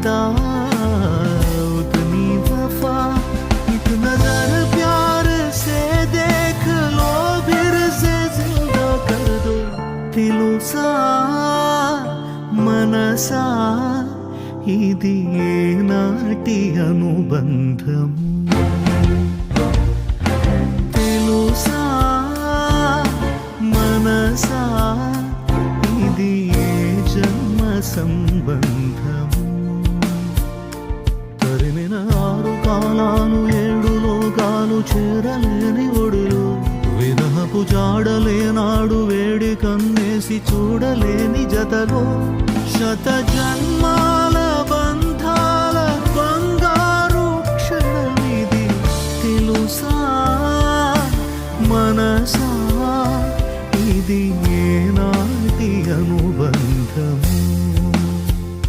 वादा उतनी वफा एक नजर प्यार से देख लो फिर से जिंदा कर दो తెలుసా మనసా ఇది ఏనాటి అనుబంధం తెలుసా మనసా ఇది ఏ జన్మ సంబంధం తరిమిన ఆరు కాలాలు ఏడు లోకాలు చేరలేని ఒడులు విరహపు జాడలేనాడు వేడి కన్నేసి చూడలేని జతలో శత జన్మాల బంధాల బంగారు క్షణమిది తెలుసా మనసా ఇది ఏనాటి అనుభవం